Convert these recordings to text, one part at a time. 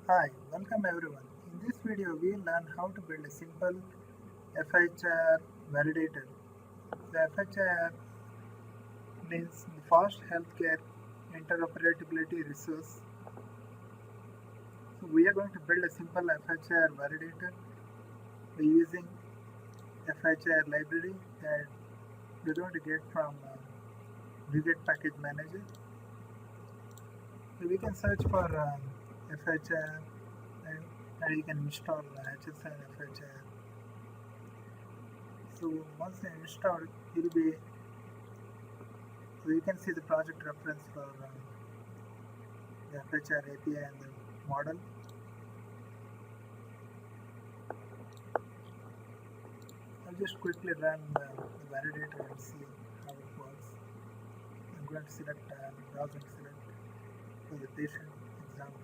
Hi, welcome everyone. In this video, we will learn how to build a simple FHIR validator. The FHIR means the Fast Healthcare Interoperability Resource. So we are going to build a simple FHIR validator by using FHIR library that we're going to get from Wget Package Manager. So we can search for FHIR and you can install HSI and FHIR. So once you install, you'll be so you can see the project reference for the FHIR API and the model. I'll just quickly run the validator and see how it works. I'm going to select browse and select for the patient example.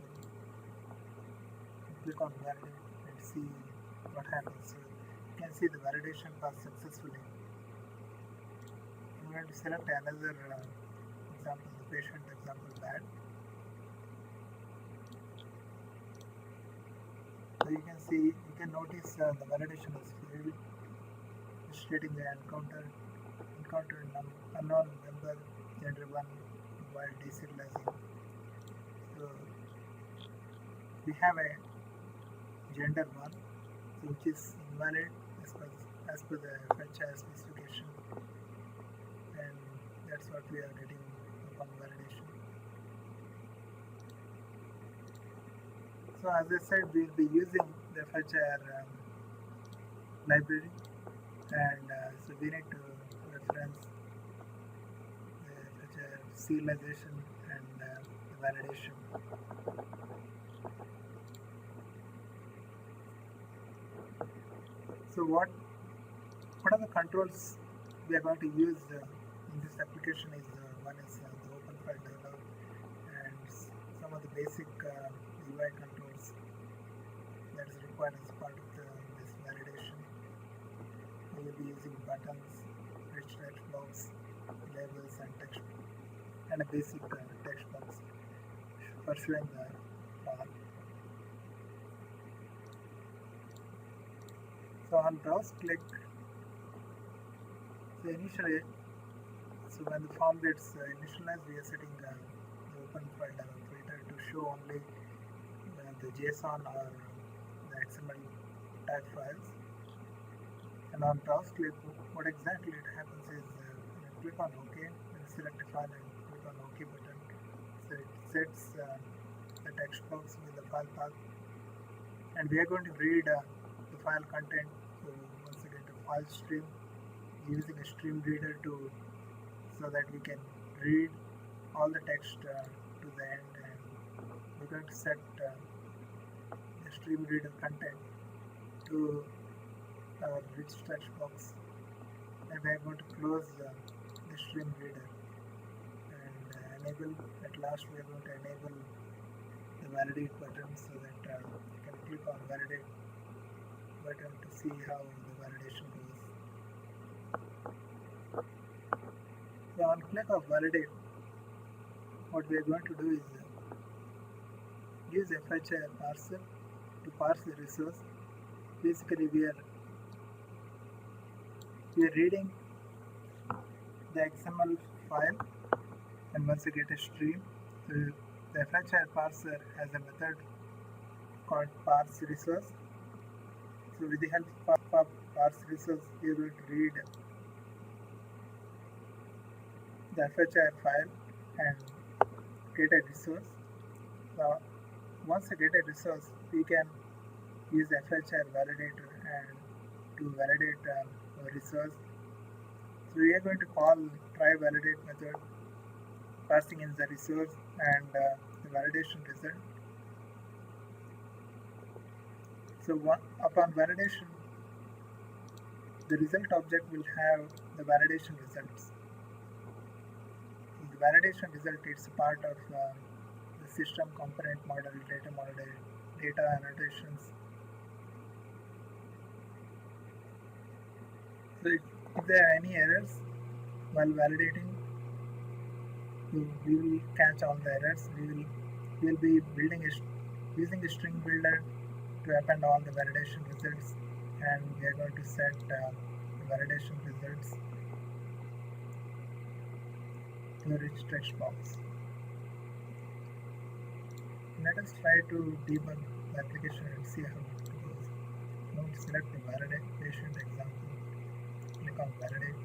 Click on validate and see what happens. So you can see the validation passed successfully. I'm going to select another example, the patient example bad. So you can see, you can notice the validation is failed, stating the encountered unknown member gender 1 while deserializing. So we have a gender 1, so which is invalid as per the FHIR specification, and that's what we are getting upon validation. So as I said, we will be using the FHIR library, and so we need to reference the FHIR serialization and the validation. So what are the controls we are going to use in this application is one is the open file dialog and some of the basic UI controls that is required as part of this validation. We will be using buttons, rich text box, labels and text and a basic text box for showing the path. So on browse click, so initially, so when the form gets initialized, we are setting the open file dialog filter to show only the JSON or the XML tag files. And on browse click, what exactly it happens is when you click on OK and select a file and click on OK button, so it sets the text box with the file path, and we are going to read the file content. So once again, the file stream, using a stream reader so that we can read all the text to the end, and we're going to set the stream reader content to our rich text box, and we're going to close the stream reader and enable, at last we are going to enable the validate button so that you can click on validate button to see how the validation goes. So on click of validate, what we are going to do is use FHIR parser to parse the resource. Basically we are reading the XML file, and once you get a stream, so the FHIR parser has a method called parse resource. So with the help of parse resource, we are going to read the FHIR file and get a resource. So once you get a resource, we can use FHIR validator and to validate a resource. So we are going to call try validate method, passing in the resource and the validation result. So upon validation, the result object will have the validation results. The validation result is part of the system component model, data annotations. So if there are any errors while validating, we will catch all the errors. We will be building a using a string builder to append all the validation results, and we are going to set the validation results to a rich text box. Let us try to debug the application and see how it goes. Now select the validate patient example, click on validate.